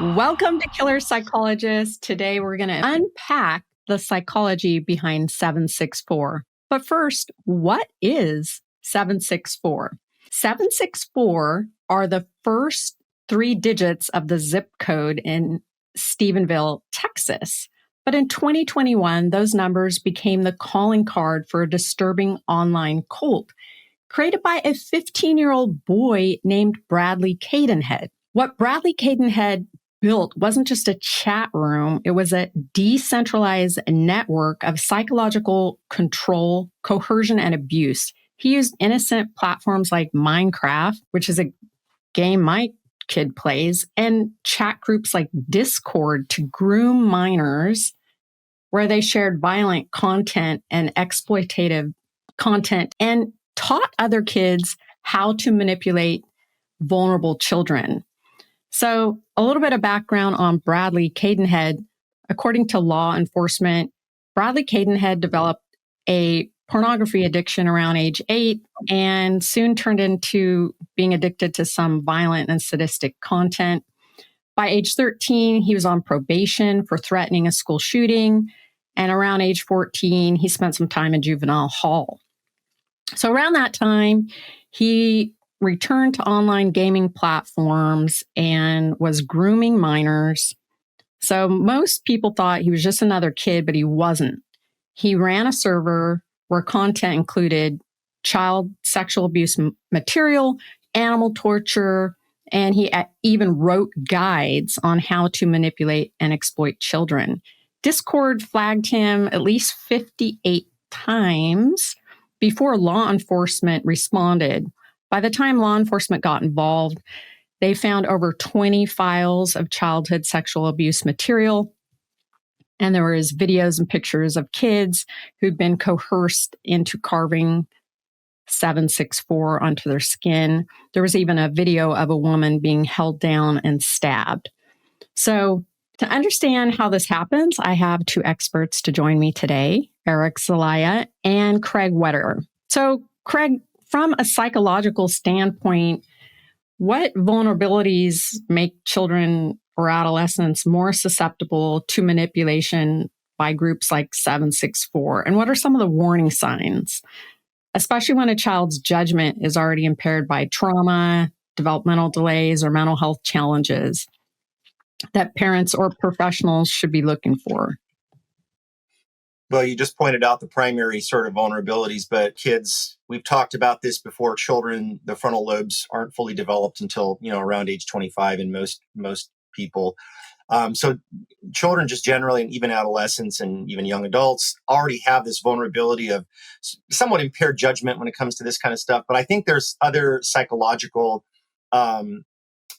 Welcome to Killer Psychologist. Today we're going to unpack the psychology behind 764. But first, what is 764? 764 are the first 3 digits of the zip code in Stephenville, Texas. But in 2021, those numbers became the calling card for a disturbing online cult created by a 15-year-old boy named Bradley Cadenhead. What Bradley Cadenhead built wasn't just a chat room. It was a decentralized network of psychological control, coercion, and abuse. He used innocent platforms like Minecraft, which is a game my kid plays, and chat groups like Discord to groom minors, where they shared violent content and exploitative content and taught other kids how to manipulate vulnerable children. So a little bit of background on Bradley Cadenhead. According to law enforcement, Bradley Cadenhead developed a pornography addiction around age 8 and soon turned into being addicted to some violent and sadistic content. By age 13, he was on probation for threatening a school shooting. And around age 14, he spent some time in juvenile hall. So around that time, he returned to online gaming platforms and was grooming minors. So most people thought he was just another kid, but he wasn't. He ran a server where content included child sexual abuse material, animal torture, and he even wrote guides on how to manipulate and exploit children. Discord flagged him at least 58 times before law enforcement responded. By the time law enforcement got involved, they found over 20 files of childhood sexual abuse material. And there was videos and pictures of kids who'd been coerced into carving 764 onto their skin. There was even a video of a woman being held down and stabbed. So to understand how this happens, I have 2 experts to join me today, Eric Zelaya and Craig Wetterer. So Craig, from a psychological standpoint, what vulnerabilities make children or adolescents more susceptible to manipulation by groups like 764? And what are some of the warning signs, especially when a child's judgment is already impaired by trauma, developmental delays, or mental health challenges that parents or professionals should be looking for? Well, you just pointed out the primary sort of vulnerabilities, but kids, we've talked about this before. Children, the frontal lobes aren't fully developed until, around age 25 in most people. So children just generally, and even adolescents and even young adults, already have this vulnerability of somewhat impaired judgment when it comes to this kind of stuff. But I think there's other psychological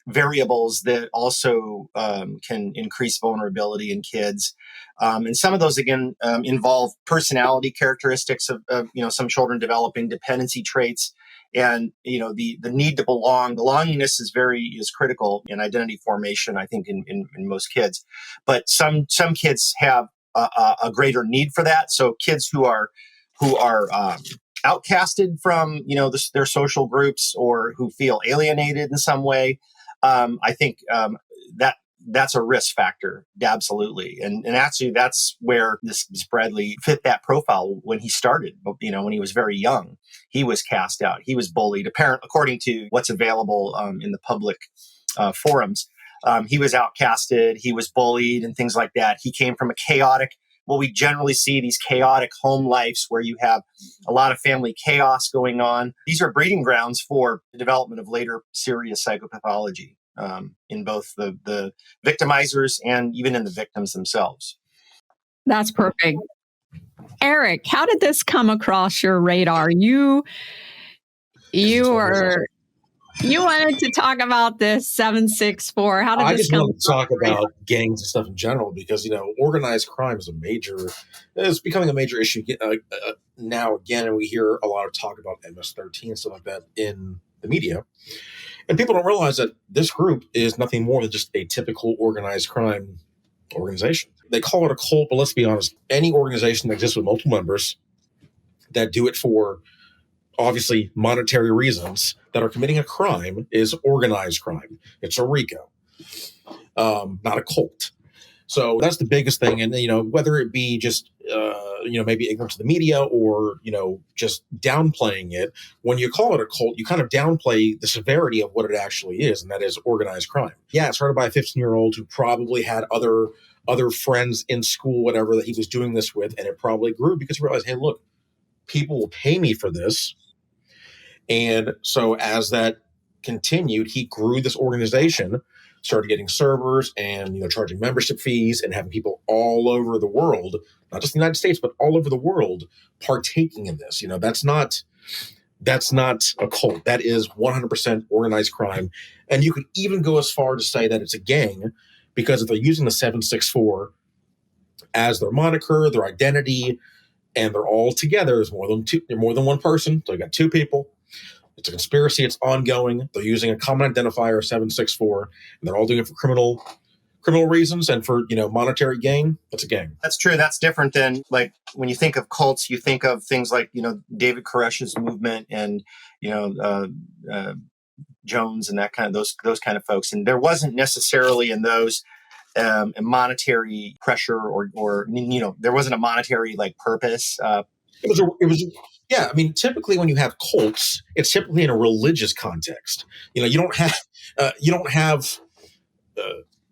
variables that also can increase vulnerability in kids. And some of those, again, involve personality characteristics of some children developing dependency traits. And, the need to belong. Belongingness is critical in identity formation, I think, in most kids. But some kids have a greater need for that. So kids who are outcasted from, their social groups, or who feel alienated in some way, I think that's a risk factor, absolutely. And actually, that's where this Bradley fit that profile when he started. When he was very young, he was cast out. He was bullied. According to what's available in the public forums, he was outcasted. He was bullied and things like that. He came from a chaotic. Well, we generally see these chaotic home lives where you have a lot of family chaos going on. These are breeding grounds for the development of later serious psychopathology in both the victimizers and even in the victims themselves. That's perfect. Eric, how did this come across your radar? You wanted to talk about this 764. How did I this just come? wanted to talk about gangs and stuff in general because, organized crime is it's becoming a major issue now again. And we hear a lot of talk about MS-13 and stuff like that in the media. And people don't realize that this group is nothing more than just a typical organized crime organization. They call it a cult, but let's be honest, any organization that exists with multiple members that do it for obviously monetary reasons that are committing a crime is organized crime. It's a RICO. not a cult. So that's the biggest thing. And, whether it be just, maybe ignorance of the media or, just downplaying it, when you call it a cult, you kind of downplay the severity of what it actually is, and that is organized crime. Yeah, it started by a 15-year-old who probably had other friends in school, whatever, that he was doing this with, and it probably grew because he realized, hey, look, people will pay me for this. And so as that continued, he grew this organization, started getting servers and charging membership fees and having people all over the world, not just the United States, but all over the world partaking in this. That's not a cult. That is 100% organized crime. And you could even go as far to say that it's a gang, because if they're using the 764 as their moniker, their identity, and they're all together, there's more than one person. So you got two people. It's a conspiracy. It's ongoing. They're using a common identifier, 764, and they're all doing it for criminal reasons and for monetary gain. That's a gang. That's true. That's different than, like, when you think of cults, you think of things like David Koresh's movement and Jones and that kind of those kind of folks. And there wasn't necessarily in those a monetary pressure or there wasn't a monetary purpose. It was. Yeah, I mean, typically when you have cults, it's typically in a religious context. You don't have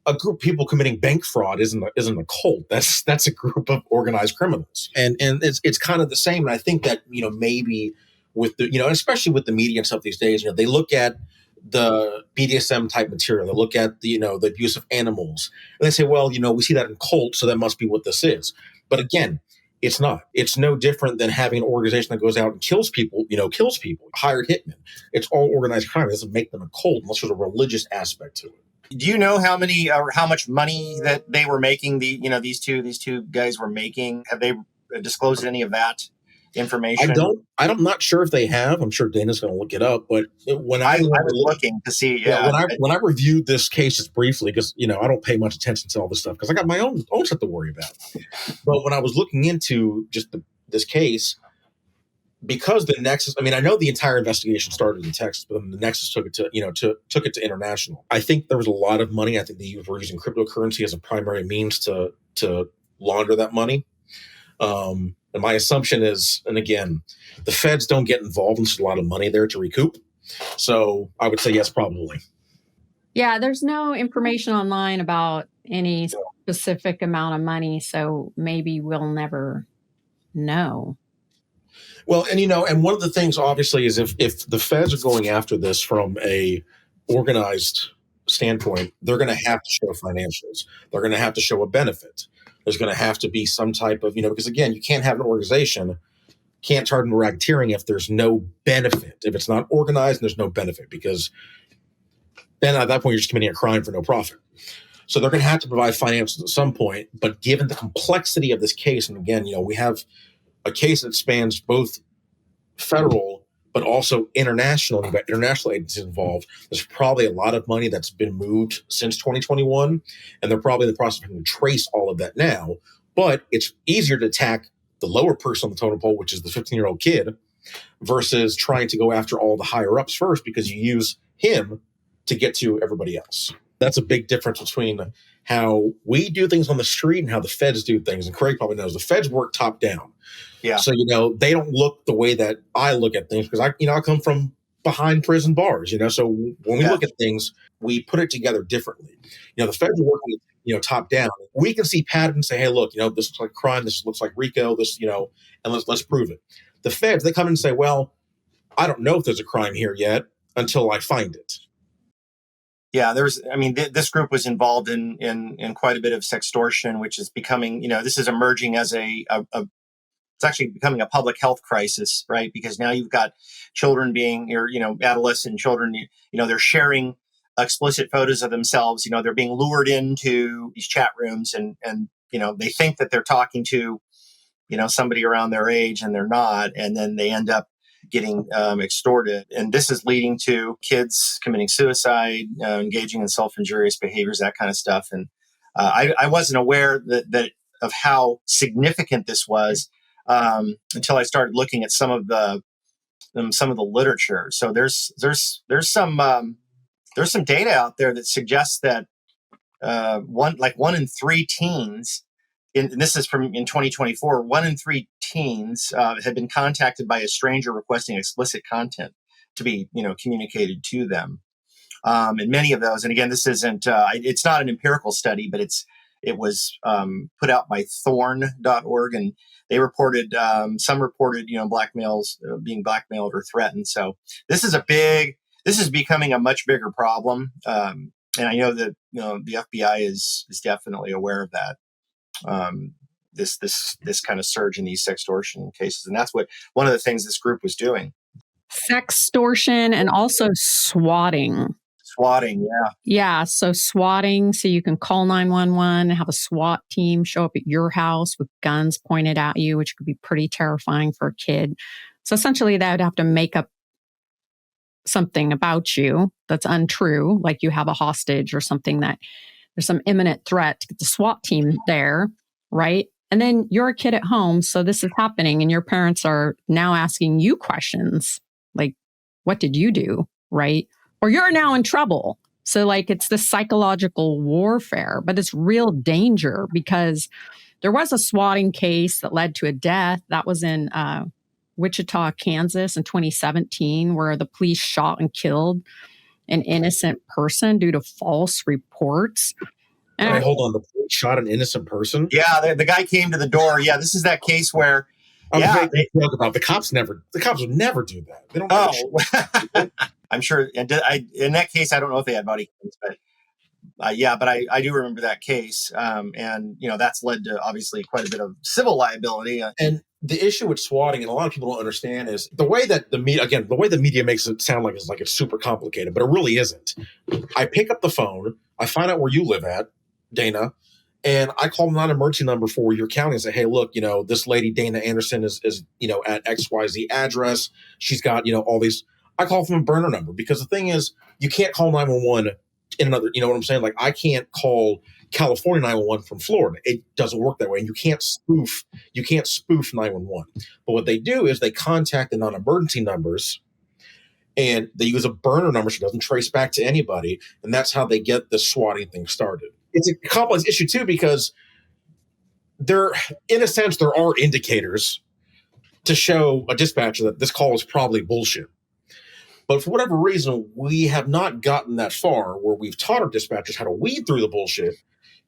a group of people committing bank fraud isn't a cult. That's a group of organized criminals, and it's kind of the same. And I think that maybe with the especially with the media and stuff these days, they look at the BDSM type material, they look at the the abuse of animals, and they say, well, we see that in cults, so that must be what this is. But again, it's not. It's no different than having an organization that goes out and kills people, hired hitmen. It's all organized crime. It doesn't make them a cult unless there's a religious aspect to it. Do you know how many or how much money that they were making? These two guys were making. Have they disclosed any of that information? I'm not sure if they have. I'm sure Dana's going to look it up. But when I was looking to see, when I reviewed this case just briefly, because I don't pay much attention to all this stuff because I got my own stuff to worry about. But when I was looking into just this case, because the Nexus, I mean, I know the entire investigation started in Texas, but then the Nexus took it to international. I think there was a lot of money. I think they were using cryptocurrency as a primary means to launder that money. And my assumption is, and again, the feds don't get involved, and there's a lot of money there to recoup. So I would say yes, probably. Yeah, there's no information online about any specific amount of money, so maybe we'll never know. Well, and one of the things, obviously, is if the feds are going after this from a organized standpoint, they're going to have to show financials. They're going to have to show a benefit. There's going to have to be some type of, because again, you can't have an organization, can't charge them racketeering if there's no benefit. If it's not organized, there's no benefit, because then at that point, you're just committing a crime for no profit. So they're going to have to provide financials at some point. But given the complexity of this case, and again, we have a case that spans both federal but also international. You've got international agencies involved. There's probably a lot of money that's been moved since 2021, and they're probably in the process of having to trace all of that now. But it's easier to attack the lower person on the totem pole, which is the 15-year-old kid, versus trying to go after all the higher ups first, because you use him to get to everybody else. That's a big difference between how we do things on the street and how the feds do things. And Craig probably knows the feds work top down. Yeah. So, they don't look the way that I look at things, because I come from behind prison bars, So when we look at things, we put it together differently. The feds are working, top down. We can see patterns and say, hey, look, this looks like crime. This looks like RICO, and let's prove it. The feds, they come in and say, well, I don't know if there's a crime here yet until I find it. Yeah, this group was involved in quite a bit of sextortion, which is becoming, this is emerging as it's actually becoming a public health crisis, right? Because now you've got children adolescent children, they're sharing explicit photos of themselves. They're being lured into these chat rooms and they think that they're talking to, somebody around their age, and they're not. And then they end up getting extorted. And this is leading to kids committing suicide, engaging in self-injurious behaviors, that kind of stuff. And I wasn't aware that of how significant this was until I started looking at some of the literature. So there's some data out there that suggests that one in three teens, and this is from in 2024, 1 in 3 teens had been contacted by a stranger requesting explicit content to be, communicated to them. And many of those, and again, this isn't, it's not an empirical study, but it was put out by thorn.org, and they reported, some reported, blackmails, being blackmailed or threatened. So this is becoming a much bigger problem. And I know that, the FBI is definitely aware of that. This kind of surge in these sextortion cases. And that's one of the things this group was doing. Sextortion and also swatting. Swatting, yeah. Yeah, so swatting, so you can call 911 and have a SWAT team show up at your house with guns pointed at you, which could be pretty terrifying for a kid. So essentially, they would have to make up something about you that's untrue, like you have a hostage or something, that there's some imminent threat to get the SWAT team there, right? And then you're a kid at home, so this is happening, and your parents are now asking you questions like, what did you do, right? Or you're now in trouble. So like it's this psychological warfare, but it's real danger, because there was a swatting case that led to a death. That was in Wichita, Kansas in 2017, where the police shot and killed an innocent person due to false reports. And hold on, the police shot an innocent person? Yeah, the guy came to the door. Yeah, this is that case where the cops would never do that. They don't. Oh, I'm sure. In that case, I don't know if they had body cams, but but I do remember that case, and that's led to obviously quite a bit of civil liability. And the issue with swatting, and a lot of people don't understand, is the way that the media makes it sound like it's super complicated, but it really isn't. I pick up the phone, I find out where you live at, Dana, and I call the non-emergency number for your county and say, hey, look, this lady, Dana Anderson, is at XYZ address. She's got, all these. I call from a burner number, because the thing is, you can't call 911 in another, you know what I'm saying? Like, I can't call California 911 from Florida. It doesn't work that way. And you can't spoof 911. But what they do is they contact the non-emergency numbers, and they use a burner number so it doesn't trace back to anybody. And that's how they get the swatting thing started. It's a complex issue too, because in a sense, there are indicators to show a dispatcher that this call is probably bullshit. But for whatever reason, we have not gotten that far where we've taught our dispatchers how to weed through the bullshit,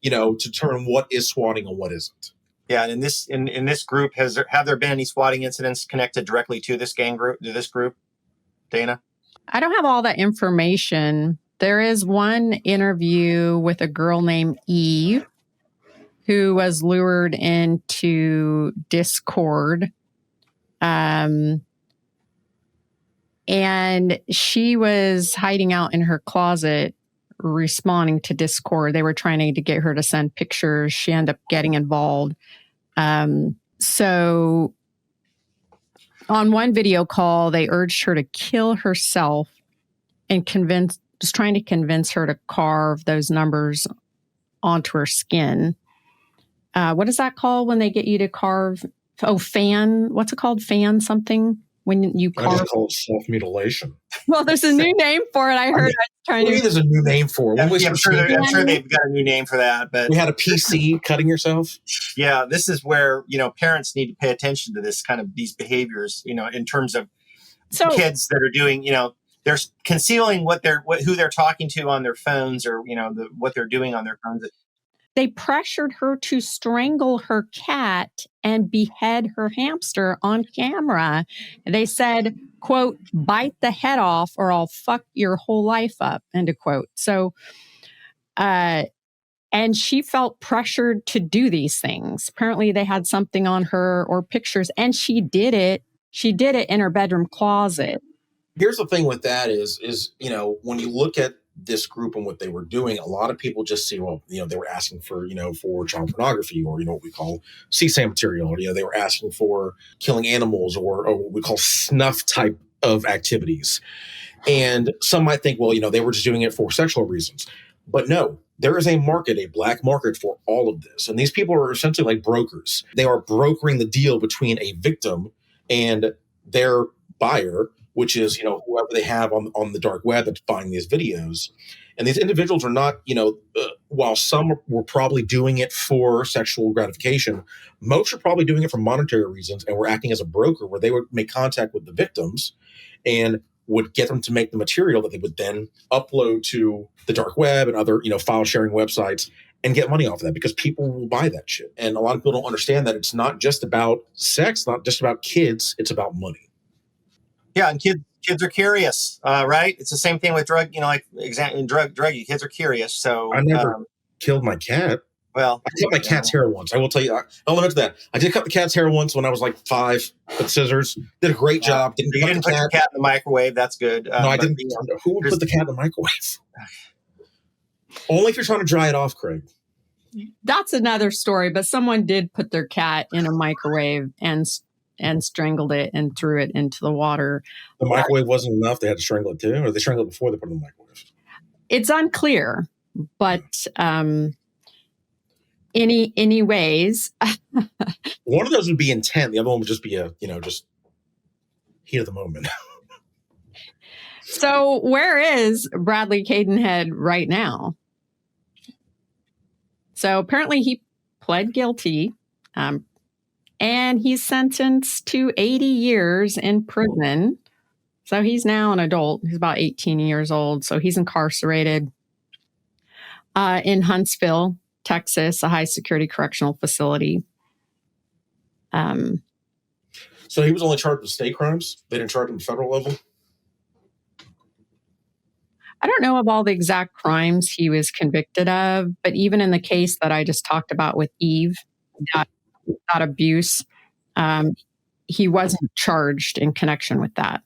to determine what is swatting and what isn't. Yeah, and in this group, have there been any swatting incidents connected directly to this group, Dana? I don't have all that information. There is one interview with a girl named Eve who was lured into Discord. And she was hiding out in her closet, responding to Discord. They were trying to get her to send pictures. She ended up getting involved. So on one video call, they urged her to kill herself and trying to convince her to carve those numbers onto her skin. What is that called when they get you to carve? Oh, what's it called? Fan something? When you carve? I just call it self-mutilation. Well, there's a new name for it. I heard. There's a new name for it. I'm sure they've got a new name for that. But we had a PC cutting yourself. Yeah, this is where parents need to pay attention to this kind of these behaviors. In terms of kids that are doing. They're concealing who they're talking to on their phones, or what they're doing on their phones. They pressured her to strangle her cat and behead her hamster on camera. They said, quote, bite the head off or I'll fuck your whole life up, end of quote. So, and she felt pressured to do these things. Apparently they had something on her or pictures, and she did it. She did it in her bedroom closet. Here's the thing with that is when you look at this group and what they were doing, a lot of people just see, they were asking for, for child pornography, or, what we call CSAM material, or, they were asking for killing animals, or what we call snuff type of activities. And some might think, they were just doing it for sexual reasons. But no, there is a black market for all of this. And these people are essentially like brokers. They are brokering the deal between a victim and their buyer, which is, whoever they have on the dark web that's buying these videos. And these individuals are not, while some were probably doing it for sexual gratification, most are probably doing it for monetary reasons and were acting as a broker where they would make contact with the victims and would get them to make the material that they would then upload to the dark web and other, file sharing websites and get money off of that, because people will buy that shit. And a lot of people don't understand that it's not just about sex, not just about kids, it's about money. Yeah, and kids are curious, right? It's the same thing with drug, druggy. Kids are curious. So I never killed my cat. Well, I cut my cat's hair once. I will tell you. I'll limit to that. I did cut the cat's hair once when I was like 5 with scissors. Did a great job. You didn't put your cat in the microwave. That's good. No, I didn't. Who would put the cat in the microwave? Only if you're trying to dry it off, Craig. That's another story. But someone did put their cat in a microwave and strangled it and threw it into the water. The microwave wasn't enough. They had to strangle it too, or they strangled it before they put it in the microwave. It's unclear, but anyways, one of those would be intent. The other one would just be just heat of the moment. So where is Bradley Cadenhead right now? So apparently he pled guilty, and he's sentenced to 80 years in prison. So he's now an adult. He's about 18 years old. So he's incarcerated in Huntsville, Texas, a high security correctional facility. So he was only charged with state crimes? They didn't charge him at federal level? I don't know of all the exact crimes he was convicted of, but even in the case that I just talked about with Eve, that abuse, he wasn't charged in connection with that.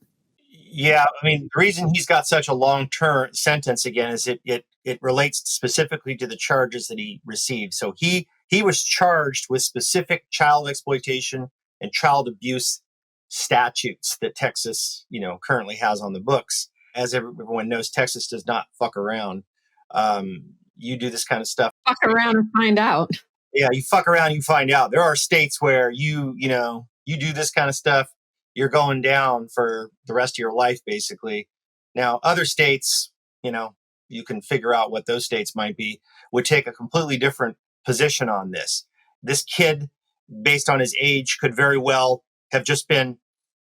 Yeah, I mean, the reason he's got such a long-term sentence, again, is it relates specifically to the charges that he received. So he was charged with specific child exploitation and child abuse statutes that Texas, currently has on the books. As everyone knows, Texas does not fuck around. You do this kind of stuff. Fuck around and find out. Yeah, you fuck around, you find out. There are states where you do this kind of stuff, you're going down for the rest of your life, basically. Now, other states, you can figure out what those states might be, would take a completely different position on this. This kid, based on his age, could very well have just been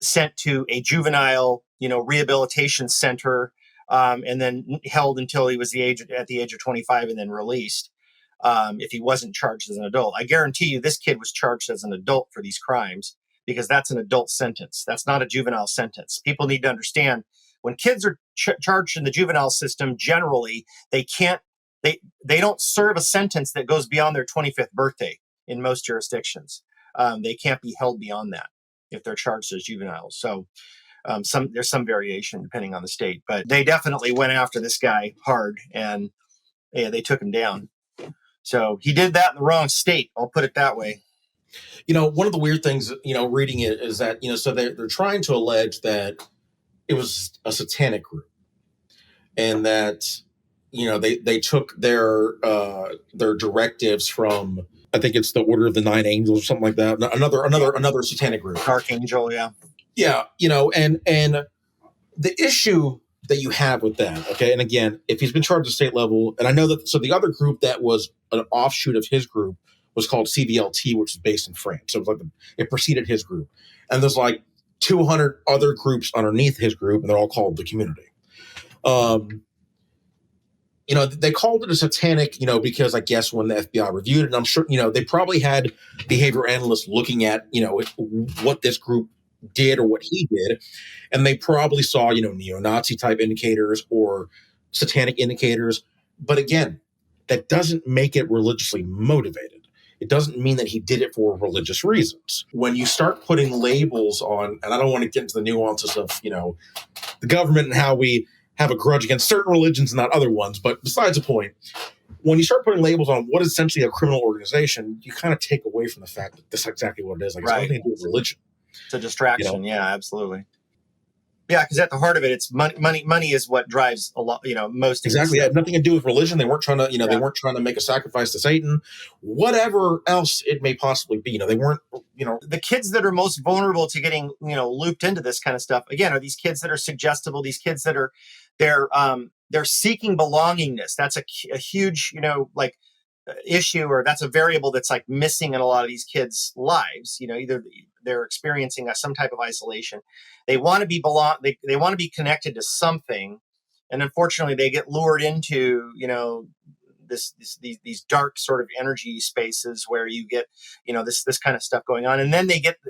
sent to a juvenile, rehabilitation center, and then held until he was at the age of 25 and then released. If he wasn't charged as an adult, I guarantee you this kid was charged as an adult for these crimes, because that's an adult sentence. That's not a juvenile sentence. People need to understand, when kids are charged in the juvenile system, generally they don't serve a sentence that goes beyond their 25th birthday in most jurisdictions. They can't be held beyond that if they're charged as juveniles. So there's some variation depending on the state, but they definitely went after this guy hard, and they took him down. So he did that in the wrong state. I'll put it that way. One of the weird things, reading it is that, so they're trying to allege that it was a satanic group, and that, they took their directives from, I think it's the Order of the Nine Angels or something like that. Another satanic group. Archangel, yeah. Yeah, and the issue that you have with that, okay, and again, if he's been charged at state level, and I know that, so the other group that was an offshoot of his group was called CVLT, which is based in France. So it was it preceded his group. And there's 200 other groups underneath his group, and they're all called the Community. They called it a satanic, because I guess when the FBI reviewed it, and I'm sure, they probably had behavior analysts looking at, what this group did or what he did. And they probably saw, neo-Nazi type indicators or satanic indicators. But again, that doesn't make it religiously motivated. It doesn't mean that he did it for religious reasons. When you start putting labels on, and I don't want to get into the nuances of, the government and how we have a grudge against certain religions and not other ones, but besides the point, when you start putting labels on what is essentially a criminal organization, you kind of take away from the fact that this is exactly what it is. It's nothing to do with religion. It's a distraction. Yeah, absolutely. Yeah, because at the heart of it, it's money. Money is what drives a lot. Most of Exactly. It had nothing to do with religion. They weren't trying to, they Yeah. weren't trying to make a sacrifice to Satan, whatever else it may possibly be. They weren't, The kids that are most vulnerable to getting, looped into this kind of stuff, again, are these kids that are suggestible, these kids that are, they're seeking belongingness. That's a huge, issue, or that's a variable that's like missing in a lot of these kids' lives. Either they're experiencing some type of isolation. They want to be they want to be connected to something, and unfortunately, they get lured into these dark sort of energy spaces where you get this kind of stuff going on, and then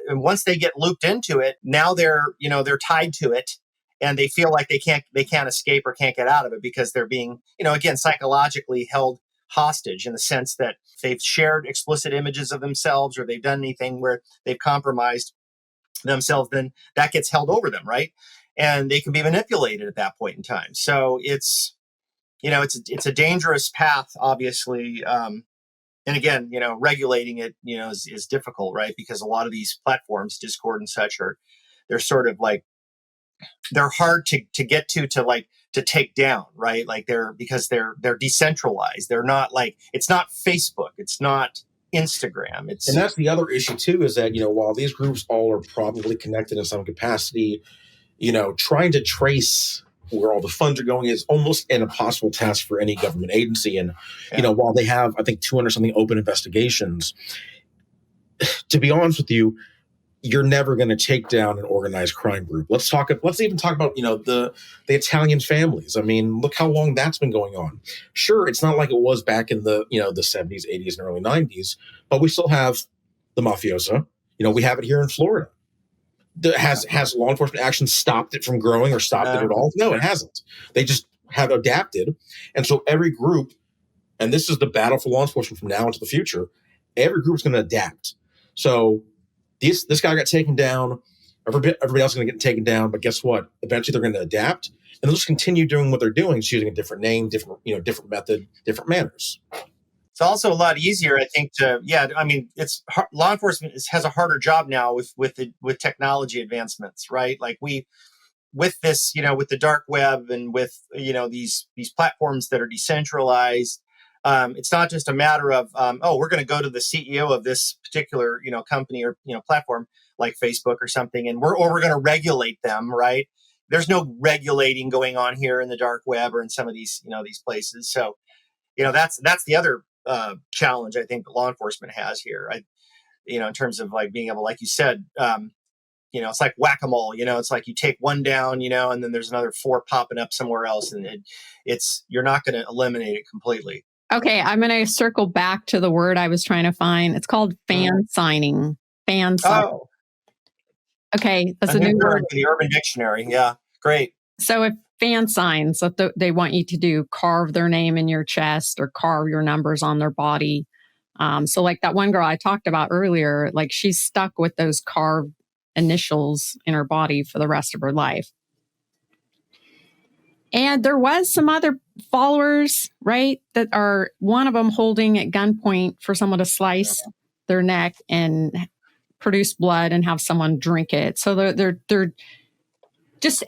once they get looped into it, now they're tied to it, and they feel like they can't escape or can't get out of it because they're being again psychologically held hostage, in the sense that they've shared explicit images of themselves or they've done anything where they've compromised themselves, then that gets held over them, right? And they can be manipulated at that point in time. So it's a dangerous path, obviously. And again, regulating it, is difficult, right? Because a lot of these platforms, Discord and such, they're sort of like, they're hard to get to take down, right? Like because they're decentralized. They're not like, it's not Facebook, it's not Instagram. And that's the other issue too, is that, while these groups all are probably connected in some capacity, trying to trace where all the funds are going is almost an impossible task for any government agency. And, while they have, I think, 200 something open investigations, to be honest with you, you're never going to take down an organized crime group. Let's even talk about, the Italian families. I mean, look how long that's been going on. Sure, it's not like it was back in the 70s, 80s, and early 90s, but we still have the mafiosa. We have it here in Florida. Has law enforcement action stopped it from growing or stopped it at all? No, it hasn't. They just have adapted. And so every group, and this is the battle for law enforcement from now into the future, every group is going to adapt. So this guy got taken down. Everybody else is going to get taken down. But guess what? Eventually they're going to adapt, and they'll just continue doing what they're doing, just using a different name, different method, different manners. It's also a lot easier, I think, it's law enforcement has a harder job now with technology advancements, right? Like with this, with the dark web and with, these platforms that are decentralized. It's not just a matter of, we're going to go to the CEO of this particular, company or, platform like Facebook or something, and we're going to regulate them, right? There's no regulating going on here in the dark web or in some of these, these places. So, that's the other challenge I think law enforcement has here. In terms of like being able, like you said, it's like whack-a-mole. It's like you take one down, and then there's another 4 popping up somewhere else, and you're not going to eliminate it completely. Okay, I'm going to circle back to the word I was trying to find. It's called fan signing. Fan signing. Oh, okay, that's a new word. The Urban Dictionary. Yeah, great. So if fan signs, so they want you to do carve their name in your chest or carve your numbers on their body. So like that one girl I talked about earlier, like she's stuck with those carved initials in her body for the rest of her life. And there was some other followers, right, that are one of them holding at gunpoint for someone to slice their neck and produce blood and have someone drink it. So they're just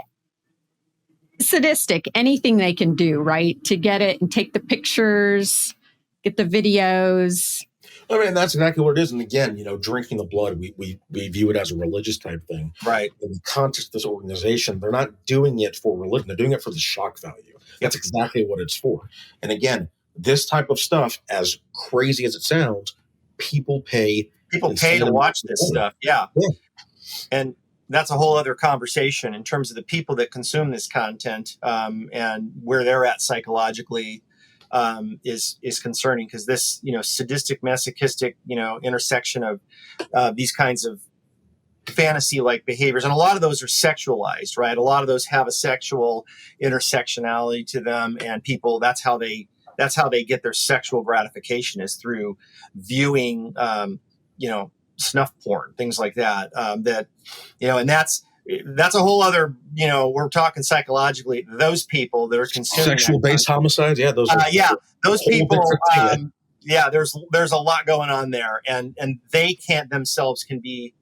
sadistic, anything they can do, right, to get it and take the pictures, get the videos. I mean, that's exactly what it is. And again, drinking the blood, we view it as a religious type thing. Right. In the context of this organization, they're not doing it for religion. They're doing it for the shock value. That's exactly what it's for. And again, this type of stuff, as crazy as it sounds, people pay. People pay to watch this stuff. Yeah. And that's a whole other conversation in terms of the people that consume this content and where they're at psychologically. Is concerning, because this sadistic masochistic intersection of these kinds of fantasy like behaviors, and a lot of those are sexualized, right? A lot of those have a sexual intersectionality to them, and people that's how they get their sexual gratification, is through viewing snuff porn, things like that, and that's a whole other, we're talking psychologically, those people that are consuming sexual-based homicides. Yeah, those those people. There's a lot going on there, and they can be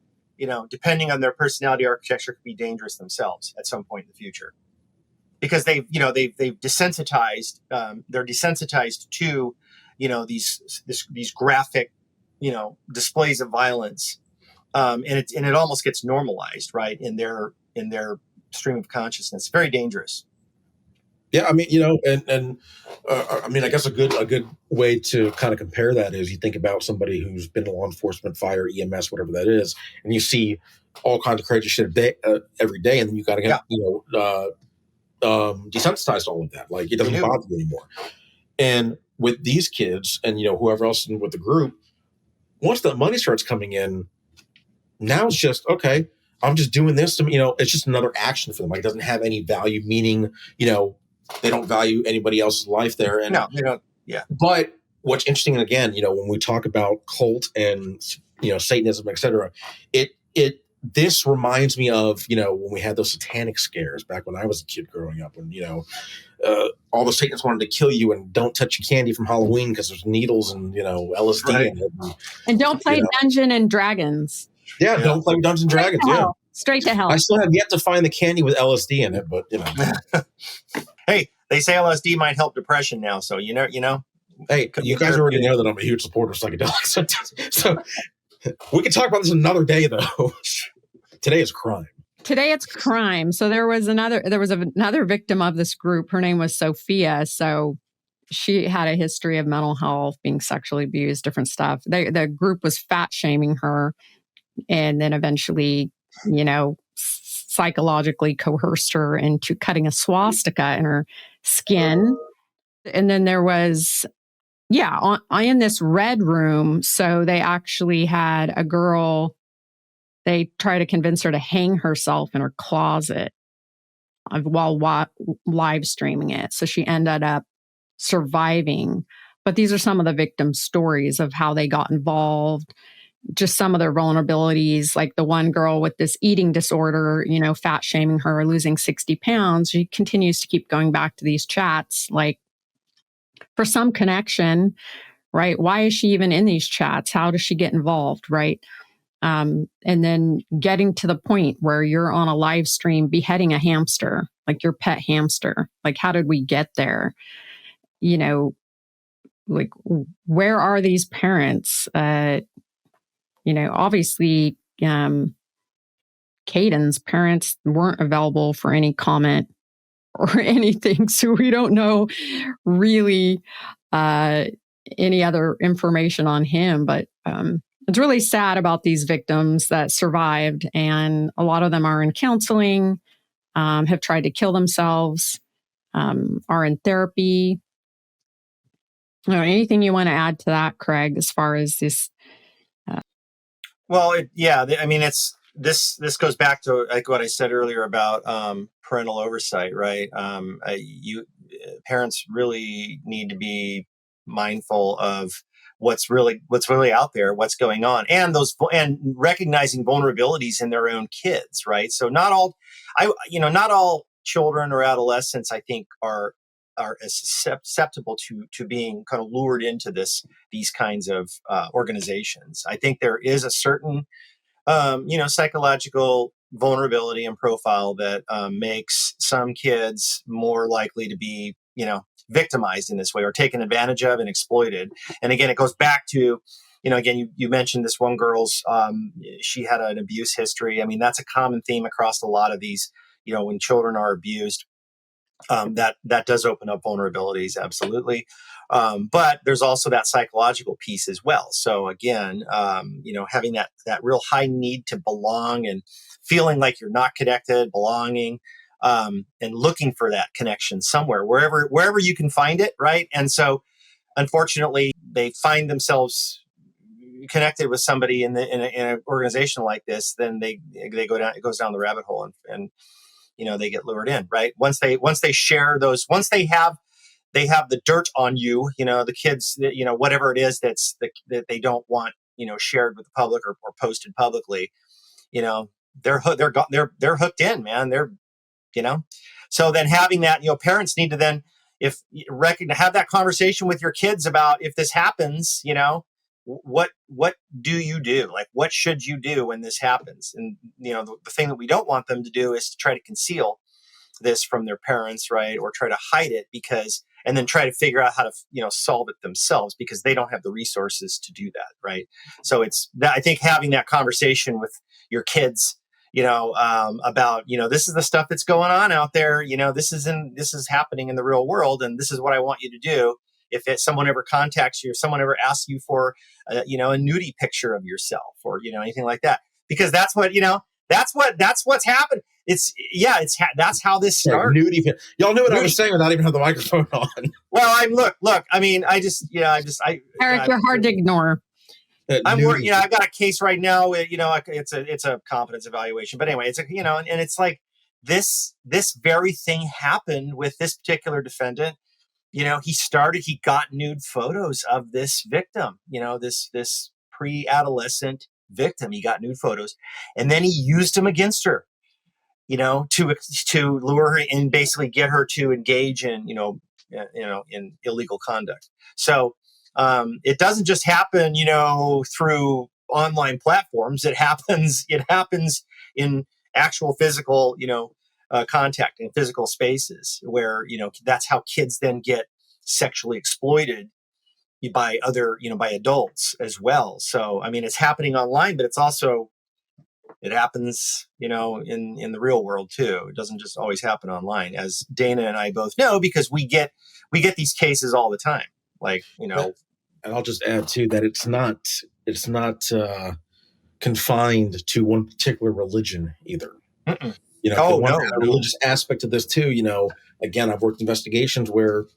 depending on their personality architecture, could be dangerous themselves at some point in the future, because they've desensitized. They're desensitized to, these graphic, displays of violence, and it almost gets normalized, right, in their stream of consciousness. Very dangerous. Yeah, I mean, I mean, I guess a good way to kind of compare that is you think about somebody who's been in law enforcement, fire, EMS, whatever that is, and you see all kinds of crazy shit every day, and then you got to get desensitized to all of that. Like, it doesn't bother you anymore. And with these kids, and whoever else with the group, once the money starts coming in, now it's just okay. I'm just doing this to it's just another action for them. Like, it doesn't have any value, meaning they don't value anybody else's life there. And no, they don't. Yeah. But what's interesting, again, when we talk about cult and Satanism, etc., this reminds me of when we had those satanic scares back when I was a kid growing up, when all the Satanists wanted to kill you and don't touch your candy from Halloween because there's needles and LSD in it, and don't play Dungeons and Dragons. Yeah, don't play Dungeons and Dragons. Yeah, straight to hell. I still have yet to find the candy with LSD in it, but Hey, they say LSD might help depression now, so Hey, you guys already know that I'm a huge supporter of psychedelics, so we can talk about this another day, though. Today is crime. Today it's crime. So there was another victim of this group. Her name was Sophia. So she had a history of mental health, being sexually abused, different stuff. The group was fat shaming her, and then eventually, psychologically coerced her into cutting a swastika in her skin. And then there was, in this red room. So they actually had a girl, they tried to convince her to hang herself in her closet while live streaming it. So she ended up surviving. But these are some of the victims' stories of how they got involved, just some of their vulnerabilities, like the one girl with this eating disorder, fat shaming her, losing 60 pounds. She continues to keep going back to these chats, like for some connection, right? Why is she even in these chats? How does she get involved, right? And then getting to the point where you're on a live stream beheading a hamster, like your pet hamster. Like, how did we get there? Like, where are these parents? Obviously, Caden's parents weren't available for any comment or anything. So we don't know really any other information on him. But it's really sad about these victims that survived. And a lot of them are in counseling, have tried to kill themselves, are in therapy. Anything you want to add to that, Craig, as far as this? This goes back to like what I said earlier about parental oversight, right? Parents really need to be mindful of what's really out there, what's going on, and recognizing vulnerabilities in their own kids, right? So not all children or adolescents, I think, are as susceptible to being kind of lured into these kinds of organizations. I think there is a certain psychological vulnerability and profile that makes some kids more likely to be victimized in this way or taken advantage of and exploited. And again, it goes back to again, you mentioned this one girl's she had an abuse history. I mean, that's a common theme across a lot of these, when children are abused. That does open up vulnerabilities, absolutely. But there's also that psychological piece as well. So again, having that real high need to belong and feeling like you're not connected, belonging, and looking for that connection somewhere, wherever you can find it, right? And so, unfortunately, they find themselves connected with somebody in an organization like this. Then they go down. It goes down the rabbit hole, and they get lured in, right? Once they share those, once they have the dirt on you, the kids, whatever it is that they don't want, shared with the public or posted publicly, they're hooked in, man. So then having that, parents need to then have that conversation with your kids about if this happens, what do you do? Like, what should you do when this happens? And the thing that we don't want them to do is to try to conceal this from their parents, right? Or try to hide it and then try to figure out how to, solve it themselves, because they don't have the resources to do that, right? So it's that, I think, having that conversation with your kids, about, this is the stuff that's going on out there. This is happening in the real world, and this is what I want you to do. If someone ever contacts you, or someone ever asks you for, a nudie picture of yourself, or anything like that, because that's what's happened. That's how this started. Nudie. Y'all knew what I was saying without even having the microphone on. Well, look. I mean, Eric, you're hard to ignore. I'm working. I've got a case right now. It's a competence evaluation. But anyway, it's and it's like this very thing happened with this particular defendant. He got nude photos of this victim. This pre-adolescent victim. He got nude photos, and then he used them against her. To lure her and basically get her to engage in in illegal conduct. So. It doesn't just happen, through online platforms. It happens in actual physical, contact in physical spaces where, that's how kids then get sexually exploited by by adults as well. So, I mean, it's happening online, but it happens, in the real world too. It doesn't just always happen online, as Dana and I both know, because we get these cases all the time. Like, And I'll just add too that it's not confined to one particular religion either. Mm-mm. Religious aspect of this too. Again, I've worked investigations where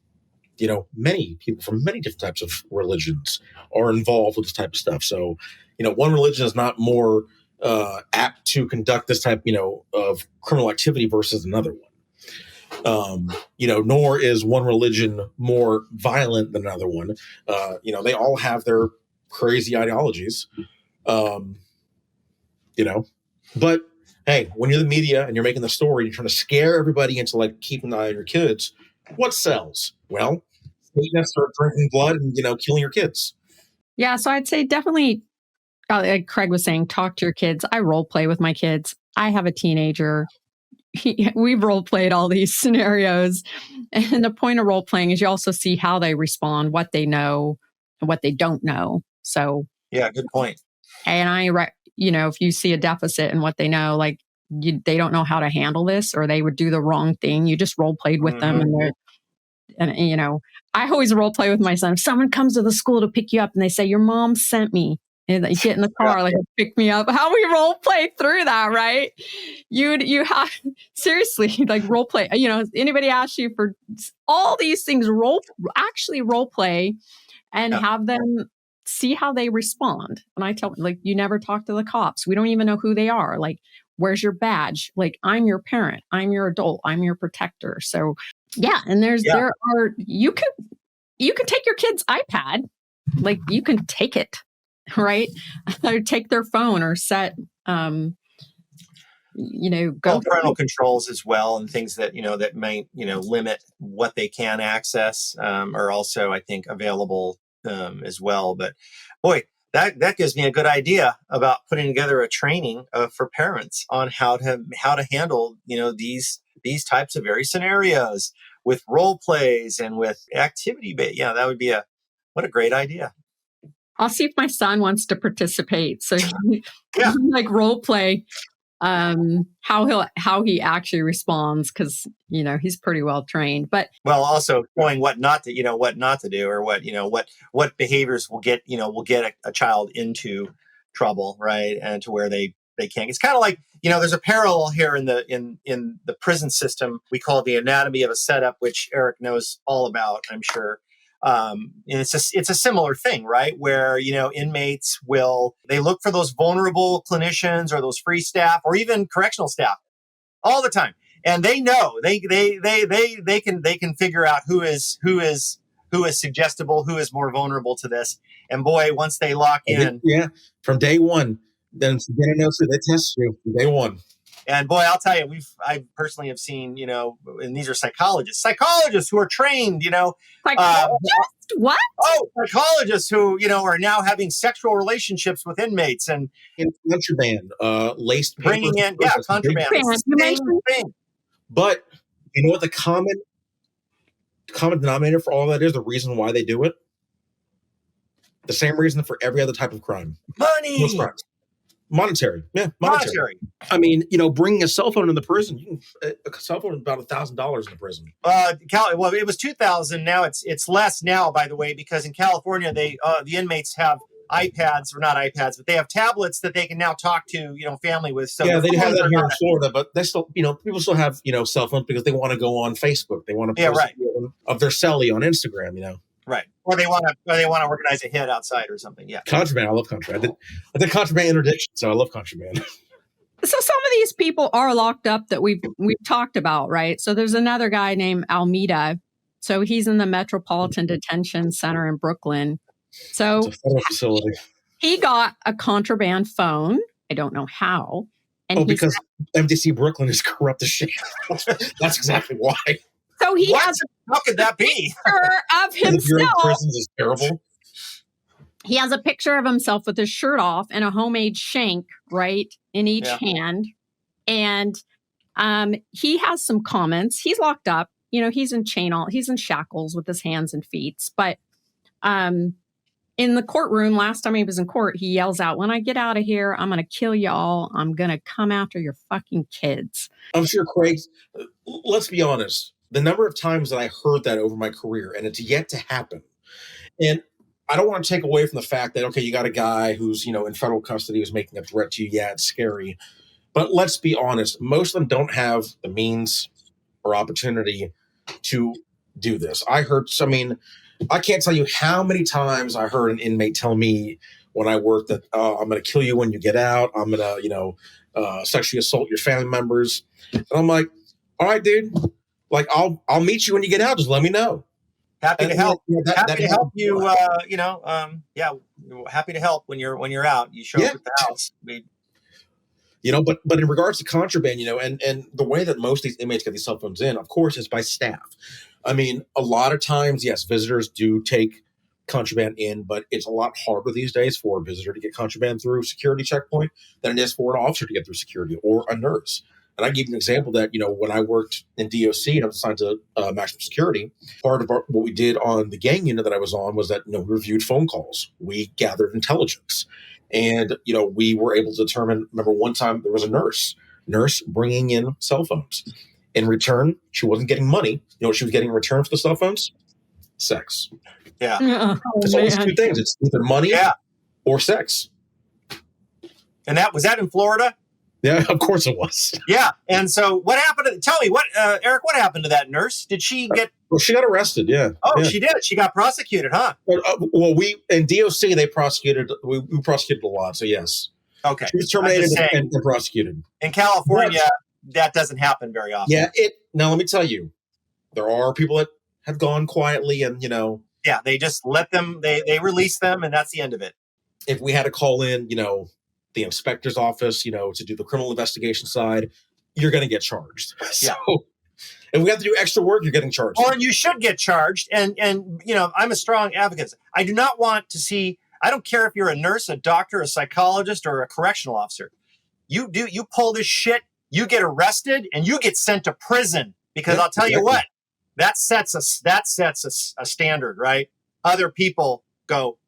many people from many different types of religions are involved with this type of stuff. So one religion is not more apt to conduct this type of criminal activity versus another one. Nor is one religion more violent than another one. They all have their crazy ideologies. But hey, when you're the media and you're making the story, you're trying to scare everybody into like keeping an eye on your kids. What sells? Well, Satanists are drinking blood and killing your kids. Yeah, so I'd say definitely, like Craig was saying, talk to your kids. I role play with my kids. I have a teenager. We've role played all these scenarios. And the point of role playing is you also see how they respond, what they know and what they don't know. So, yeah, good point. And if you see a deficit in what they know, like they don't know how to handle this, or they would do the wrong thing. You just role played with them. And I always role play with my son. If someone comes to the school to pick you up and they say, your mom sent me, and they get in the car, like, pick me up. How we role play through that, right? You have, seriously, like role play. Anybody asks you for all these things, role play and have them see how they respond. And I tell them, like, you never talk to the cops. We don't even know who they are. Like, where's your badge? Like, I'm your parent. I'm your adult. I'm your protector. So yeah. And there are, you can take your kid's iPad. Like, you can take it. Right? Or take their phone or set, go parental controls as well, and things that, that might, limit what they can access, are also, I think, available, as well. But boy, that gives me a good idea about putting together a training for parents on how to handle, these types of very scenarios with role plays and with activity. But yeah, that would be what a great idea. I'll see if my son wants to participate. So like role play, how he actually responds, because he's pretty well trained. But also knowing what not to do, or what behaviors will get a child into trouble, right, and to where they can't. It's kind of like there's a parallel here in the prison system. We call it the anatomy of a setup, which Eric knows all about, I'm sure. And it's a similar thing, right? Where, inmates they look for those vulnerable clinicians or those free staff or even correctional staff all the time. And they know they can figure out who is suggestible, who is more vulnerable to this. And boy, once they lock in. Yeah. From day one, then they test you from day one. And boy, I'll tell you, I personally have seen, and these are psychologists who are trained, Psychologist? What? Psychologists who, are now having sexual relationships with inmates and contraband, laced papers, bringing in, contraband. It's the same thing. But you know what the common denominator for all that is? The reason why they do it? The same reason for every other type of crime. Money. Most crimes. Monetary. Yeah, monetary. I mean, bringing a cell phone in the prison, a cell phone is about $1,000 in the prison. Well, it was $2,000. Now it's less now, by the way, because in California, the inmates have iPads, or not iPads, but they have tablets that they can now talk to, family with. So yeah, they have that here in Florida, but they still, people still have, cell phones because they want to go on Facebook. They want to post of their cellie on Instagram, Right. Or they want to organize a hit outside or something. Yeah. Contraband. I love contraband. I did contraband interdiction, so I love contraband. So some of these people are locked up that we've talked about, right? So there's another guy named Almeida. So he's in the Metropolitan Detention Center in Brooklyn. So it's a federal facility. He got a contraband phone. I don't know how. And because MDC Brooklyn is corrupt as shit. That's exactly why. So he has how could that be? Picture of himself. Prisons is terrible. He has a picture of himself with his shirt off and a homemade shank, right, in each hand. And he has some comments. He's locked up. He's in he's in shackles with his hands and feet. But in the courtroom, last time he was in court, he yells out, "When I get out of here, I'm going to kill y'all. I'm going to come after your fucking kids." I'm sure, Craig, let's be honest. The number of times that I heard that over my career, and it's yet to happen. And I don't want to take away from the fact that, okay, you got a guy who's, in federal custody who's making a threat to you. Yeah, it's scary. But let's be honest. Most of them don't have the means or opportunity to do this. I can't tell you how many times I heard an inmate tell me when I worked that, I'm going to kill you when you get out. I'm going to, sexually assault your family members. And I'm like, all right, dude. Like, I'll meet you when you get out. Just let me know. Happy to help. Happy to help you. Happy to help when you're out. You show up at the house. But in regards to contraband, and the way that most of these inmates get these cell phones in, of course, is by staff. I mean, a lot of times, yes, visitors do take contraband in, but it's a lot harder these days for a visitor to get contraband through security checkpoint than it is for an officer to get through security or a nurse. And I give you an example that, when I worked in DOC and I was assigned to maximum security, part of what we did on the gang unit that I was on was that, we reviewed phone calls. We gathered intelligence. And, we were able to determine, remember one time there was a nurse bringing in cell phones. In return, she wasn't getting money. You know what she was getting in return for the cell phones? Sex. Yeah. It's always two things. It's either money or sex. And was that in Florida? Yeah, of course it was. Yeah. And so what happened? Tell me, Eric, what happened to that nurse? Did she get... Well, she got arrested, yeah. Oh, yeah. She did. She got prosecuted, huh? Well, we, in DOC, they prosecuted, we prosecuted a lot, so yes. Okay. She was terminated and prosecuted. In California, that doesn't happen very often. Yeah, now let me tell you, there are people that have gone quietly and, Yeah, they just let them, they release them, and that's the end of it. If we had to call in, the inspector's office, to do the criminal investigation side, you're going to get charged. So if we have to do extra work, you're getting charged. Or you should get charged. And I'm a strong advocate. I do not want to see, I don't care if you're a nurse, a doctor, a psychologist, or a correctional officer. You pull this shit, you get arrested, and you get sent to prison. Because I'll tell you what, that sets a standard, right? Other people go,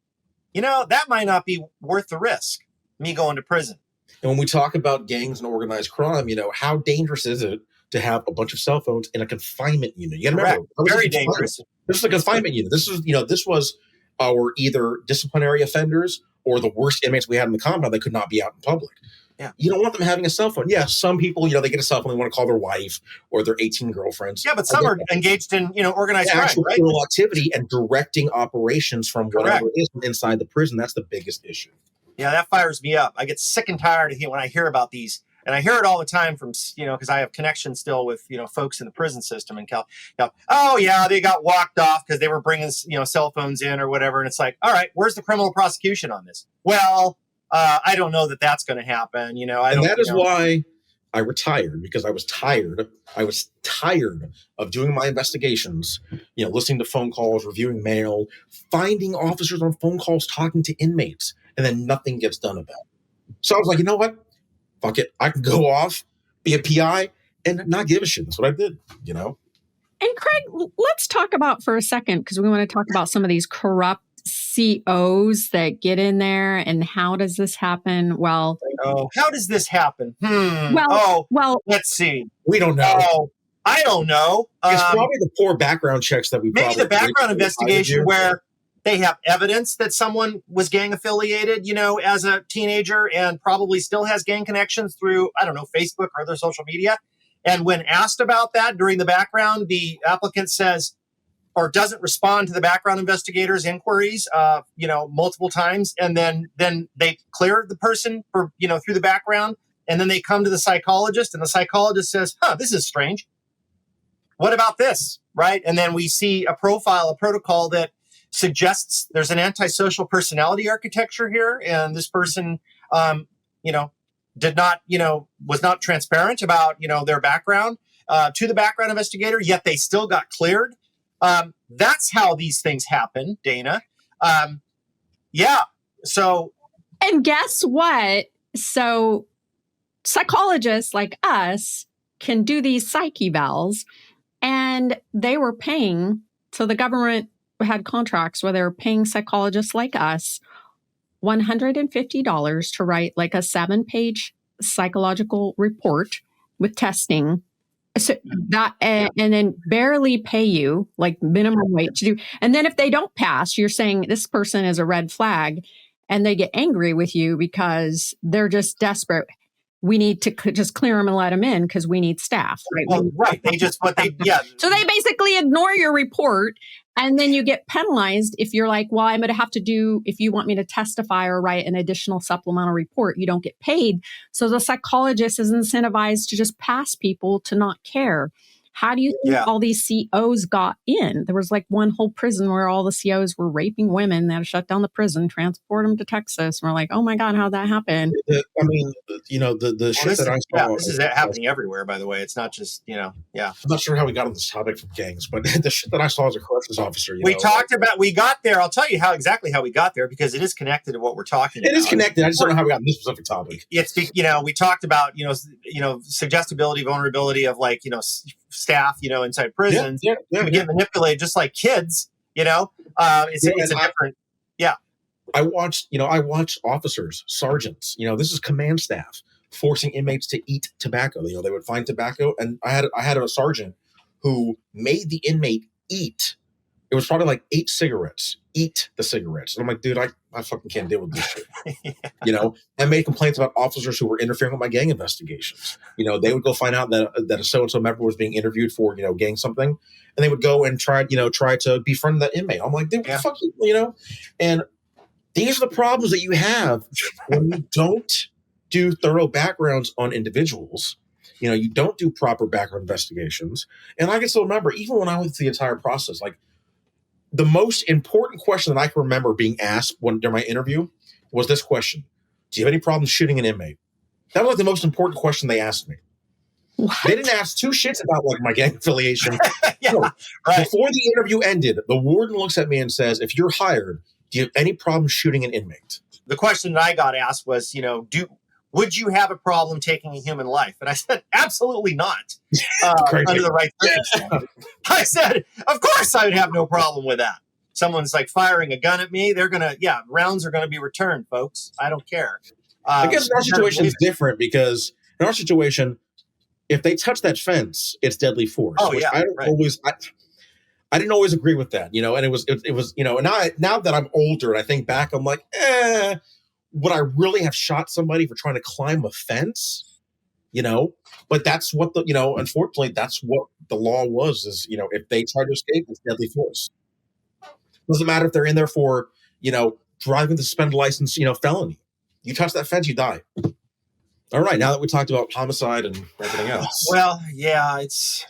that might not be worth the risk. Me going to prison. And when we talk about gangs and organized crime, how dangerous is it to have a bunch of cell phones in a confinement unit? You got to remember, very dangerous. This is a confinement unit. This was our either disciplinary offenders or the worst inmates we had in the compound that could not be out in public. Yeah. You don't want them having a cell phone. Yeah, some people, they get a cell phone, they want to call their wife or their 18 girlfriends. Yeah, but some are engaged in, organized crime, right? Criminal activity and directing operations from whatever it is inside the prison. That's the biggest issue. Yeah, that fires me up. I get sick and tired of when I hear about these. And I hear it all the time from, because I have connections still with, folks in the prison system in Cal. Oh, yeah, they got walked off because they were bringing, cell phones in or whatever. And it's like, all right, where's the criminal prosecution on this? Well, I don't know that that's going to happen. That is why I retired because I was tired. I was tired of doing my investigations, listening to phone calls, reviewing mail, finding officers on phone calls talking to inmates, and then nothing gets done about it. So I was like, you know what? Fuck it. I can go off, be a PI, and not give a shit. That's what I did, And Craig, let's talk about for a second, because we want to talk about some of these corrupt COs that get in there and how does this happen? Well, how does this happen? Well, let's see. We don't know. Oh, I don't know. It's probably the poor background checks that we maybe the background investigation where they have evidence that someone was gang affiliated, as a teenager and probably still has gang connections through, I don't know, Facebook or other social media. And when asked about that during the background, the applicant says or doesn't respond to the background investigator's inquiries, multiple times. And then they clear the person for, through the background. And then they come to the psychologist and the psychologist says, this is strange. What about this? Right. And then we see a protocol that suggests there's an antisocial personality architecture here. And this person, did not, was not transparent about, their background to the background investigator, yet they still got cleared. That's how these things happen, Dana. So. And guess what? So psychologists like us can do these psych evals, and they were paying. So the government had contracts where they were paying psychologists like us $150 to write like a 7-page psychological report with testing. So that, and then barely pay you like minimum wage to do. And then if they don't pass, you're saying this person is a red flag, and they get angry with you because they're just desperate. We need to just clear them and let them in because we need staff. Right. Well, right. So they basically ignore your report, and then you get penalized if you're like, well, I'm going to have to if you want me to testify or write an additional supplemental report, you don't get paid. So the psychologist is incentivized to just pass people to not care. How do you think all these COs got in? There was like one whole prison where all the COs were raping women. They had to shut down the prison, transport them to Texas. And we're like, oh my God, how'd that happen? The shit that I saw. This is happening everywhere, by the way. It's not just, I'm not sure how we got on this topic from gangs, but the shit that I saw as a corrections officer. We got there. I'll tell you exactly how we got there, because it is connected to what we're talking about. It is connected. I just don't know how we got on this specific topic. It's, we talked about, suggestibility, vulnerability of like, staff, inside prisons. We get manipulated just like kids, it's a different. I watched officers, sergeants, this is command staff forcing inmates to eat tobacco. They would find tobacco, and I had a sergeant who made the inmate eat. It was probably like 8 cigarettes. Eat the cigarettes. And I'm like, dude, I fucking can't deal with this shit. I made complaints about officers who were interfering with my gang investigations. They would go find out that a so-and-so member was being interviewed for, gang something. And they would go and try to befriend that inmate. I'm like, dude, fuck you, And these are the problems that you have when you don't do thorough backgrounds on individuals. You don't do proper background investigations. And I can still remember, even when I went through the entire process, like, the most important question that I can remember being asked during my interview was this question: do you have any problems shooting an inmate? That was like the most important question they asked me. What? They didn't ask 2 shits about like my gang affiliation. Right. Before the interview ended, the warden looks at me and says, if you're hired, do you have any problem shooting an inmate? The question that I got asked was, would you have a problem taking a human life? And I said, absolutely not. Under the right circumstances. I said, of course I would have no problem with that. Someone's like firing a gun at me. They're going to, rounds are going to be returned, folks. I don't care. I guess our situation is different, because in our situation, if they touch that fence, it's deadly force. Oh, yeah. I didn't always agree with that, and it was, and now that I'm older and I think back, I'm like, would I really have shot somebody for trying to climb a fence? But that's what unfortunately, that's what the law was, is, if they try to escape, it's deadly force. Doesn't matter if they're in there for, driving the suspended license, felony. You touch that fence, you die. All right. Now that we talked about homicide and everything else. Well, yeah, it's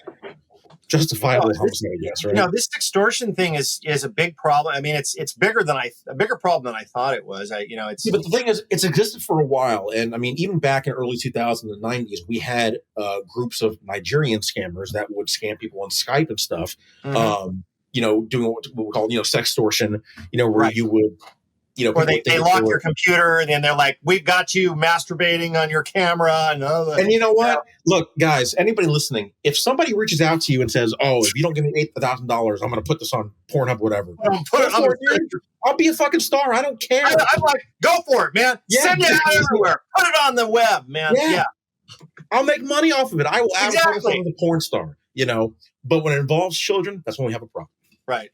justifiable homicide, I guess, right? This extortion thing is a big problem. I mean, it's bigger than a bigger problem than I thought it was. It's But the thing is, it's existed for a while, and I mean, even back in early 2000s and 90s, we had groups of Nigerian scammers that would scam people on Skype and stuff. Doing what we call sextortion. Where you would. Or they lock your computer and then they're like, "We've got you masturbating on your camera." And you know what? Look, guys, anybody listening, if somebody reaches out to you and says, "Oh, if you don't give me $8,000, I'm going to put this on Pornhub, whatever," I'll be a fucking star. I don't care. I'm like, go for it, man. Yeah, send it out everywhere. Put it on the web, man. Yeah. I'll make money off of it. I will advertise as a porn star. But when it involves children, that's when we have a problem. Right.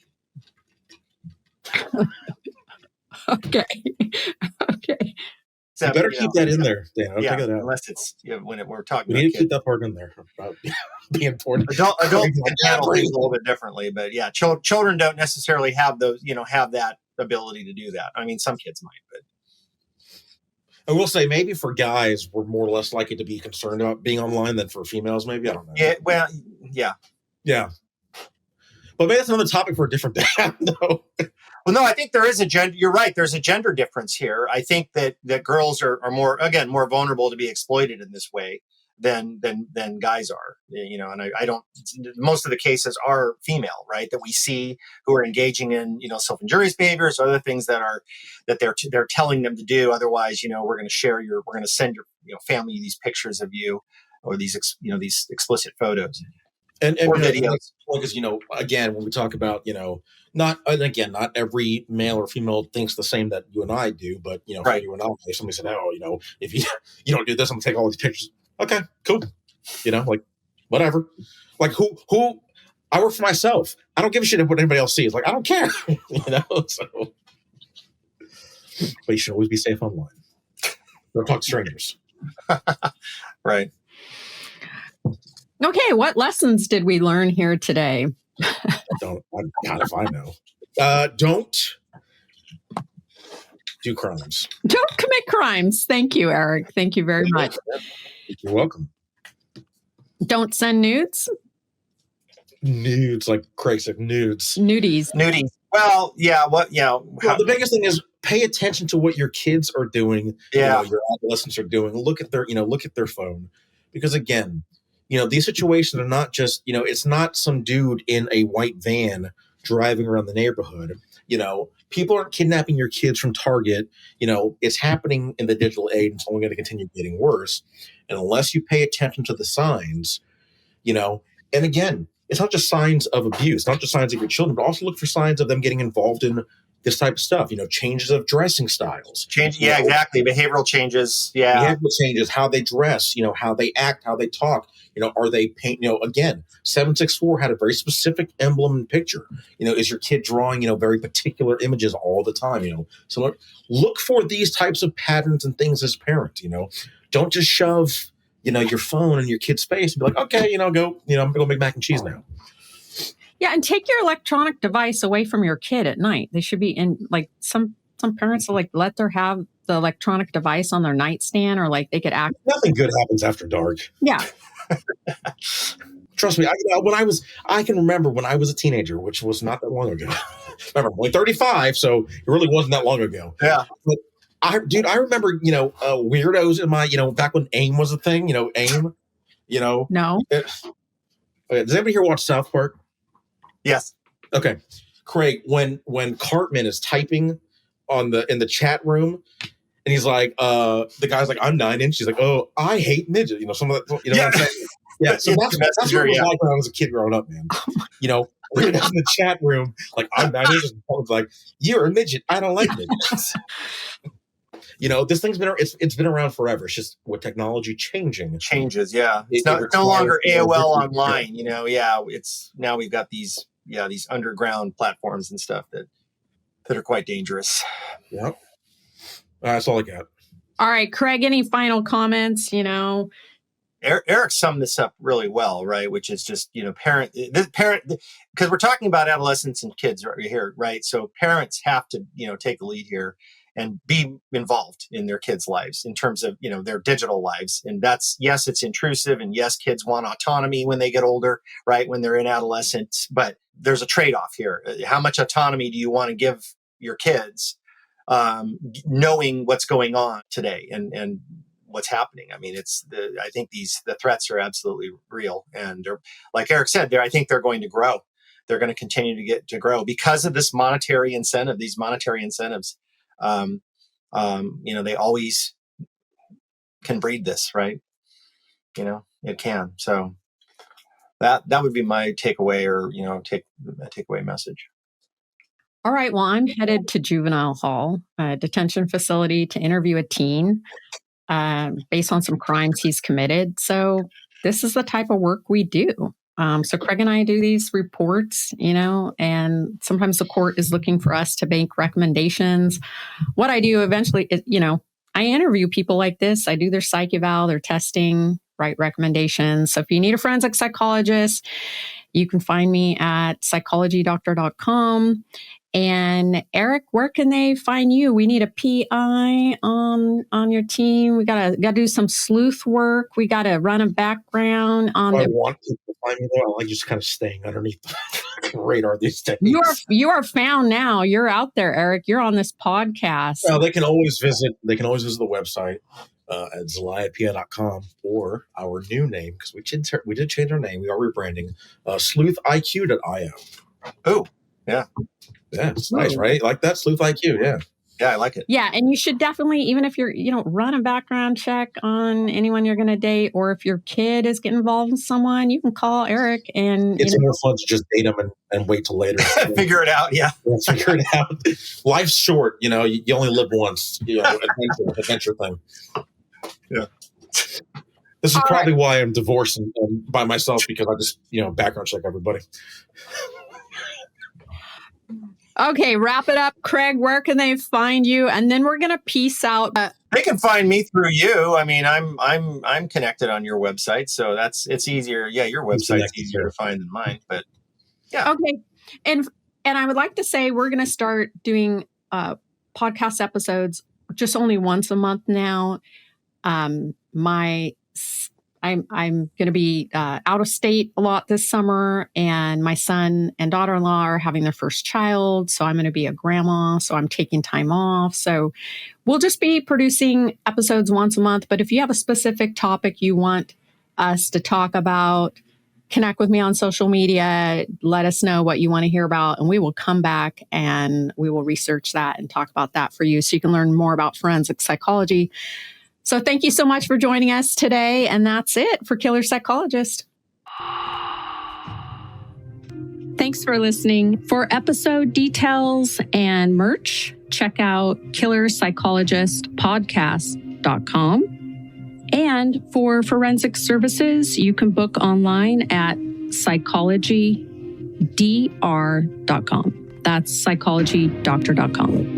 Okay. So, you better keep that in there, Dan. I'll check it out. Unless it's when we're talking. We need to keep that part in there about being porn. Adults can handle things a little bit differently, but yeah, children don't necessarily have those. Have that ability to do that. I mean, some kids might, but. I will say, maybe for guys, we're more or less likely to be concerned about being online than for females. Maybe I don't know. Yeah. Well. Yeah. Yeah. But maybe that's another topic for a different day. No. Well, no, I think there is a gender. You're right. There's a gender difference here. I think that girls are more vulnerable to be exploited in this way than guys are. And I don't. Most of the cases are female, right? That we see who are engaging in self-injurious behaviors, or other things that they're telling them to do. Otherwise, we're going to send your family these pictures of you, or these explicit photos. And videos. Because again, when we talk about not every male or female thinks the same that you and I do, but right. For you and I, if somebody said, "Oh, if you don't do this, I'm gonna take all these pictures." Okay, cool. Like whatever. Like who I work for myself. I don't give a shit what anybody else sees. Like I don't care. So. But you should always be safe online. Don't talk to strangers. Right. Okay, what lessons did we learn here today? God, if I know. Don't do crimes. Don't commit crimes. Thank you, Eric. Thank you very much. You're welcome. Don't send nudes. Nudes, like Craig said, nudes. Nudies. Well, yeah. The biggest thing is pay attention to what your kids are doing. Yeah. Your adolescents are doing. Look at their phone, because again, these situations are not just, it's not some dude in a white van driving around the neighborhood. People aren't kidnapping your kids from Target. It's happening in the digital age. It's only going to continue getting worse. And unless you pay attention to the signs, and again, it's not just signs of abuse, not just signs of your children, but also look for signs of them getting involved in this type of stuff, changes of dressing styles. Exactly. Behavioral changes. Yeah. Behavioral changes, how they dress, how they act, how they talk, are they paint, again, 764 had a very specific emblem and picture. Is your kid drawing, very particular images all the time, So look for these types of patterns and things as parents, Don't just shove, your phone in your kid's face and be like, okay, go, I'm going to go make mac and cheese now. Yeah, and take your electronic device away from your kid at night. They should be in, like, some parents will let their have the electronic device on their nightstand, or they could act. Nothing good happens after dark. Yeah. Trust me. I can remember when I was a teenager, which was not that long ago. Remember, I'm only 35, so it really wasn't that long ago. Yeah. But I remember, weirdos in my, back when AIM was a thing, AIM, No. Okay, does anybody here watch South Park? Yes. Okay. Craig, when Cartman is typing in the chat room, and he's like, the guy's like, I'm 9 inches. He's like, oh, I hate midget. Some of that, what I'm saying? Yeah. So that's what it was like when I was a kid growing up, man. We're in the chat room, like, I'm 9 inches. And Paul's like, you're a midget. I don't like midgets. This thing's it's been around forever. It's just with technology changes. Yeah. It's no longer AOL online, it's now we've got these underground platforms and stuff that are quite dangerous. Yep. That's all I got. All right, Craig, any final comments? Eric summed this up really well, right? Which is just, parent, because we're talking about adolescents and kids right here, right? So parents have to, take a lead here and be involved in their kids' lives in terms of, their digital lives. And that's, yes, it's intrusive. And yes, kids want autonomy when they get older, right? When they're in adolescence, but there's a trade-off here. How much autonomy do you want to give your kids, knowing what's going on today and what's happening? I mean, I think the threats are absolutely real. And like Eric said there, I think they're going to grow. They're going to continue to grow because of this monetary incentive, these monetary incentives. They always can breed this, right? It can. So that would be my takeaway, or, a takeaway message. All right. Well, I'm headed to juvenile hall, detention facility, to interview a teen based on some crimes he's committed. So this is the type of work we do. So Craig and I do these reports, and sometimes the court is looking for us to make recommendations. What I do eventually is, I interview people like this. I do their psych eval, their testing, write recommendations. So if you need a forensic psychologist, you can find me at psychologydoctor.com. And Eric, where can they find you? We need a PI on your team. We gotta do some sleuth work. We gotta run a background on. I want people to find me though. I like just kind of staying underneath the radar these days. You are found now. You're out there, Eric. You're on this podcast. Well, they can always visit the website at ZelayaPI.com, or our new name, because we did change our name. We are rebranding, sleuthIQ.io. Oh, yeah. Yeah, it's nice, right? Like that, Sleuth IQ, yeah. Yeah, I like it. Yeah, and you should definitely, even if you're, run a background check on anyone you're going to date, or if your kid is getting involved with someone, you can call Eric and... It's more fun to just date them and wait till later. Figure it out, yeah. Figure it out. Life's short, you only live once, adventure thing. Yeah. This is probably why I'm divorced and by myself, because I just, background check everybody. Okay, wrap it up. Craig, where can they find you? And then we're going to piece out. They can find me through you. I mean, I'm connected on your website, so it's easier. Yeah, your website's easier to find than mine, but yeah. Okay. And I would like to say we're going to start doing podcast episodes just only once a month now. I'm going to be out of state a lot this summer, and my son and daughter-in-law are having their first child. So I'm going to be a grandma. So I'm taking time off. So we'll just be producing episodes once a month. But if you have a specific topic you want us to talk about, connect with me on social media. Let us know what you want to hear about, and we will come back and we will research that and talk about that for you, so you can learn more about forensic psychology. So thank you so much for joining us today. And that's it for Killer Psychologist. Thanks for listening. For episode details and merch, check out killerpsychologistpodcast.com. And for forensic services, you can book online at psychologydr.com. That's psychologydoctor.com.